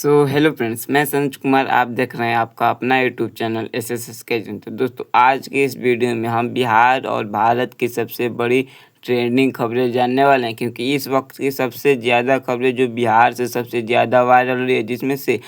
Hello friends, मैं संज कुमार। आप देख रहे हैं आपका अपना यूट्यूब चैनल एस के। तो दोस्तों, आज के इस वीडियो में हम बिहार और भारत की सबसे बड़ी ट्रेंडिंग खबरें जानने वाले हैं, क्योंकि इस वक्त की सबसे ज़्यादा खबरें जो बिहार से सबसे ज़्यादा वायरल हो रही है, जिसमें से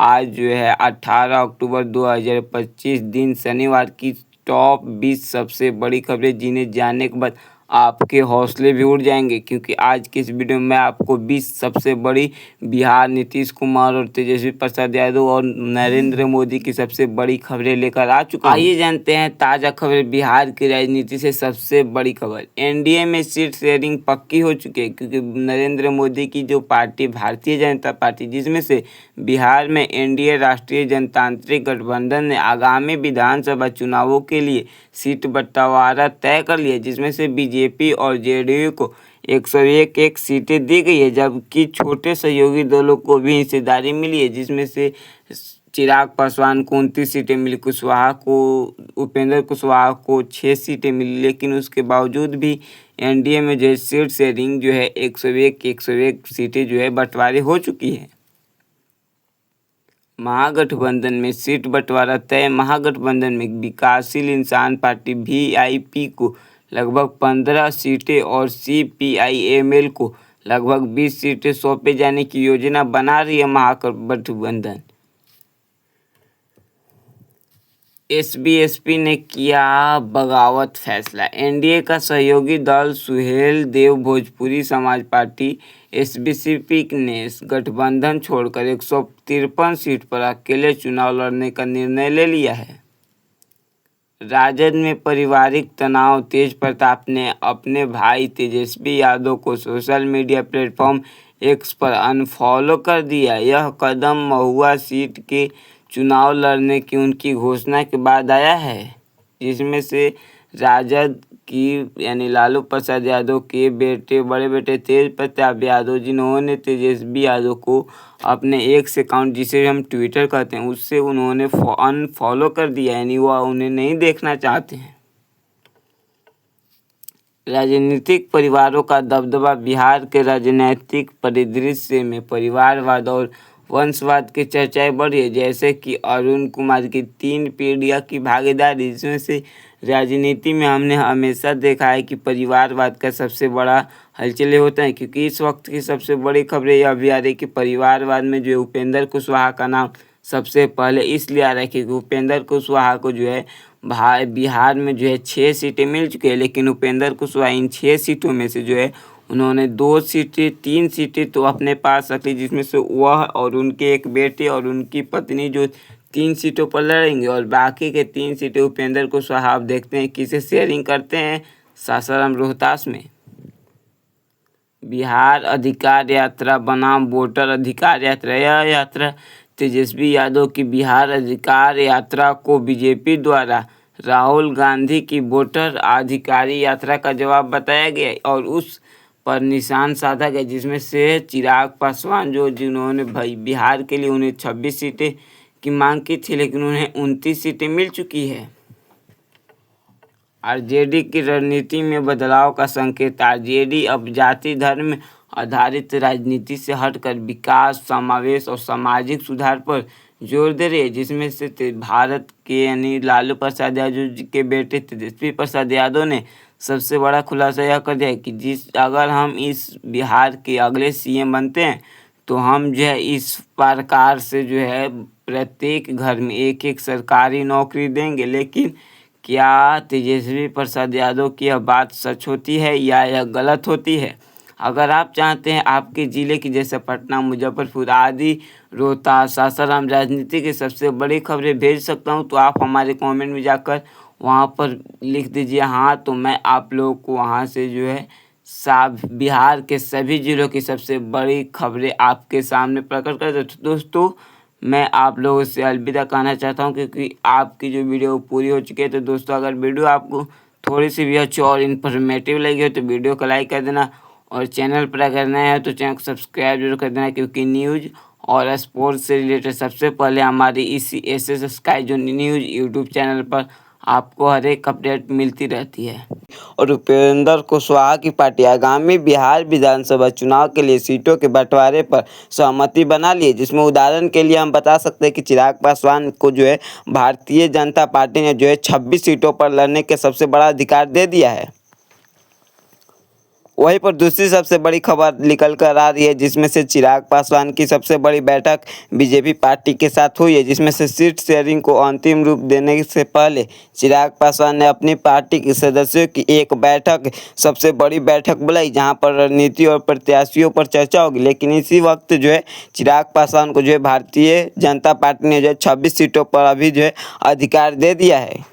आज जो है 18 अक्टूबर 2025 दिन शनिवार की टॉप 20 सबसे बड़ी खबरें, जिन्हें जानने के बाद आपके हौसले भी उड़ जाएंगे, क्योंकि आज की इस वीडियो में मैं आपको 20 सबसे बड़ी बिहार नीतीश कुमार और तेजस्वी प्रसाद यादव और नरेंद्र मोदी की सबसे बड़ी खबरें लेकर आ चुका हूं। आइए जानते हैं ताज़ा खबरें। बिहार की राजनीति से सबसे बड़ी खबर, एनडीए में सीट शेयरिंग पक्की हो चुकी है, क्योंकि नरेंद्र मोदी की जो पार्टी भारतीय जनता पार्टी, जिसमें से बिहार में एनडीए राष्ट्रीय जनतांत्रिक गठबंधन ने आगामी विधानसभा चुनावों के लिए सीट बंटवारा तय कर लिया, जिसमें से बीजेपी और जेडीयू को 101 सीटें दी गई है, जबकि छोटे सहयोगी दलों को भी हिस्सेदारी मिली है, जिसमें से चिराग पासवान को 29 सीटें मिली, उपेंद्र कुशवाहा को 6 सीटें मिली। लेकिन उसके बावजूद भी एनडीए में जो है सीट शेयरिंग जो है 101 सीटें जो है बंटवारे हो चुकी है। महागठबंधन में सीट बंटवारा तय। महागठबंधन में विकासशील इंसान पार्टी वीआईपी को लगभग 15 सीटें और सीपीआईएमएल को लगभग 20 सीटें सौंपे जाने की योजना बना रही है महागठबंधन। एसबीएसपी ने किया बगावत फैसला। एनडीए का सहयोगी दल सुहेल देव भोजपुरी समाज पार्टी एसबीसीपी ने गठबंधन छोड़कर 153 सीट पर अकेले चुनाव लड़ने का निर्णय ले लिया है। राजद में पारिवारिक तनाव। तेज प्रताप ने अपने भाई तेजस्वी यादव को सोशल मीडिया प्लेटफॉर्म एक्स पर अनफॉलो कर दिया। यह कदम महुआ सीट के चुनाव लड़ने की उनकी घोषणा के बाद आया है, जिसमें से राजद की यानी लालू प्रसाद यादव के बड़े बेटे तेज प्रताप यादव, जिन्होंने तेजस्वी यादव को अपने एक्स अकाउंट, जिसे हम ट्विटर कहते हैं, उससे उन्होंने अनफॉलो कर दिया, यानी वह उन्हें नहीं देखना चाहते हैं। राजनीतिक परिवारों का दबदबा। बिहार के राजनीतिक परिदृश्य में परिवारवाद और वंशवाद की चर्चाएं बढ़ी है, जैसे कि अरुण कुमार की 3 पीढ़ियों की भागीदारी, जिसमें से राजनीति में हमने हमेशा देखा है कि परिवारवाद का सबसे बड़ा हलचल होता है, क्योंकि इस वक्त की सबसे बड़ी खबरें यह भी आ रही है कि परिवारवाद में जो उपेंद्र कुशवाहा का नाम सबसे पहले इसलिए आ रहा है क्योंकि उपेंद्र कुशवाहा को जो है बिहार में जो है 6 सीटें मिल चुकी है, लेकिन उपेंद्र कुशवाहा इन 6 सीटों में से जो है उन्होंने 3 सीटें तो अपने पास रखी, जिसमें से वह और उनके एक बेटे और उनकी पत्नी जो 3 सीटों पर लड़ेंगे, और बाकी के 3 सीटें उपेंद्र कुशवाहा आप देखते हैं किसे शेयरिंग करते हैं, सासाराम रोहतास में। बिहार अधिकार यात्रा बनाम वोटर अधिकार यात्रा। यह यात्रा तेजस्वी यादव की बिहार अधिकार यात्रा को बीजेपी द्वारा राहुल गांधी की वोटर अधिकारी यात्रा का जवाब बताया गया और उस पर निशान साधा गया, जिसमें से चिराग पासवान जिन्होंने बिहार के लिए उन्हें 26 सीटें की मांग की थी, लेकिन उन्हें 29 सीटें मिल चुकी है। आरजेडी की रणनीति में बदलाव का संकेत। आरजेडी अब जाति धर्म आधारित राजनीति से हटकर विकास, समावेश और सामाजिक सुधार पर जोर दे रही है, जिसमें से भारत के यानी लालू प्रसाद यादव के बेटे तेजस्वी प्रसाद यादव ने सबसे बड़ा खुलासा यह कर दिया है कि अगर हम इस बिहार के अगले सीएम बनते हैं तो हम जो है इस प्रकार से जो है प्रत्येक घर में एक सरकारी नौकरी देंगे। लेकिन क्या तेजस्वी प्रसाद यादव की यह बात सच होती है या यह गलत होती है? अगर आप चाहते हैं आपके ज़िले की जैसे पटना, मुजफ्फरपुर आदि, रोहतास, सासाराम राजनीति की सबसे बड़ी खबरें भेज सकता हूं, तो आप हमारे कमेंट में जाकर वहां पर लिख दीजिए हाँ, तो मैं आप लोगों को वहां से जो है बिहार के सभी ज़िलों की सबसे बड़ी खबरें आपके सामने प्रकट कर देता हूं। दोस्तों, मैं आप लोगों से अलविदा कहना चाहता हूं, क्योंकि आपकी जो वीडियो पूरी हो चुकी है। तो दोस्तों, अगर वीडियो आपको थोड़ी सी भी अच्छी और इन्फॉर्मेटिव लगी हो तो वीडियो को लाइक कर देना, और चैनल पर अगर नए हो तो चैनल को सब्सक्राइब जरूर कर देना, क्योंकि न्यूज़ और स्पोर्ट्स से रिलेटेड सबसे पहले हमारी इसी एस स्काई जो न्यूज़ यूट्यूब चैनल पर आपको हर एक अपडेट मिलती रहती है। और उपेंद्र कुशवाहा की पार्टी आगामी बिहार विधानसभा चुनाव के लिए सीटों के बंटवारे पर सहमति बना ली है, जिसमें उदाहरण के लिए हम बता सकते हैं कि चिराग पासवान को जो है भारतीय जनता पार्टी ने जो है 26 सीटों पर लड़ने के सबसे बड़ा अधिकार दे दिया है। वहीं पर दूसरी सबसे बड़ी खबर निकल कर आ रही है, जिसमें से चिराग पासवान की सबसे बड़ी बैठक बीजेपी पार्टी के साथ हुई है, जिसमें से सीट शेयरिंग को अंतिम रूप देने से पहले चिराग पासवान ने अपनी पार्टी के सदस्यों की एक बैठक, सबसे बड़ी बैठक बुलाई, जहां पर रणनीति और प्रत्याशियों पर चर्चा होगी। लेकिन इसी वक्त जो है चिराग पासवान को जो है भारतीय जनता पार्टी ने जो है 26 सीटों पर अभी जो है अधिकार दे दिया है।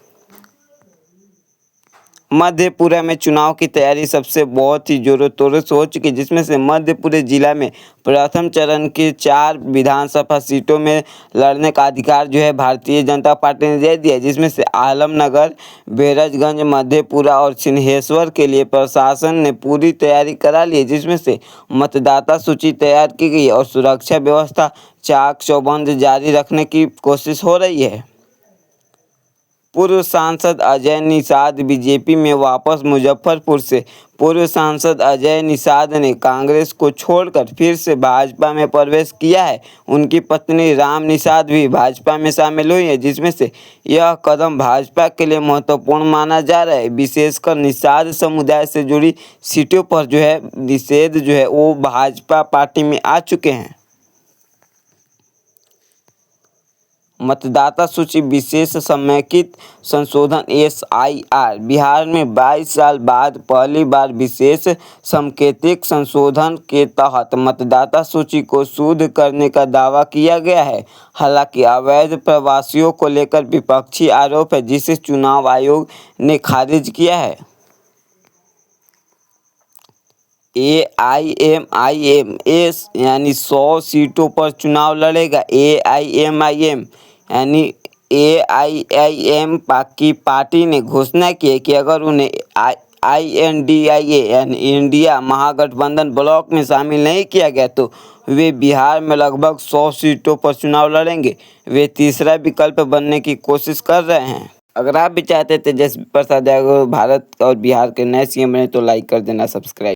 मधेपुरा में चुनाव की तैयारी सबसे बहुत ही जोरों तोरों से हो चुकी है, जिसमें से मधेपुरा जिला में प्रथम चरण की 4 विधानसभा सीटों में लड़ने का अधिकार जो है भारतीय जनता पार्टी ने दे दिया है, जिसमें से आलमनगर, बेरजगंज, मधेपुरा और सिंहेश्वर के लिए प्रशासन ने पूरी तैयारी करा ली है, जिसमें से मतदाता सूची तैयार की गई है और सुरक्षा व्यवस्था चाक चौबंद जारी रखने की कोशिश हो रही है। पूर्व सांसद अजय निषाद बीजेपी में वापस। मुजफ्फरपुर से पूर्व सांसद अजय निषाद ने कांग्रेस को छोड़कर फिर से भाजपा में प्रवेश किया है। उनकी पत्नी राम निषाद भी भाजपा में शामिल हुई है, जिसमें से यह कदम भाजपा के लिए महत्वपूर्ण माना जा रहा है। विशेषकर निषाद समुदाय से जुड़ी सीटों पर जो है निषेध जो है वो भाजपा पार्टी में आ चुके हैं। मतदाता सूची विशेष समेकित संशोधन SIR बिहार में 22 साल बाद पहली बार विशेष सांकेतिक संशोधन के तहत मतदाता सूची को शुद्ध करने का दावा किया गया है। हालांकि अवैध प्रवासियों को लेकर विपक्षी आरोप है, जिसे चुनाव आयोग ने खारिज किया है। AIMIM यानी 100 सीटों पर चुनाव लड़ेगा। AIMIM यानी AIIM की पार्टी ने घोषणा की है कि अगर उन्हें INDIA यानी इंडिया महागठबंधन ब्लॉक में शामिल नहीं किया गया तो वे बिहार में लगभग 100 सीटों पर चुनाव लड़ेंगे। वे तीसरा विकल्प बनने की कोशिश कर रहे हैं। अगर आप भी चाहते थे तेजस्वी प्रसाद यादव भारत और बिहार के नए CM बने तो लाइक कर देना, सब्सक्राइब।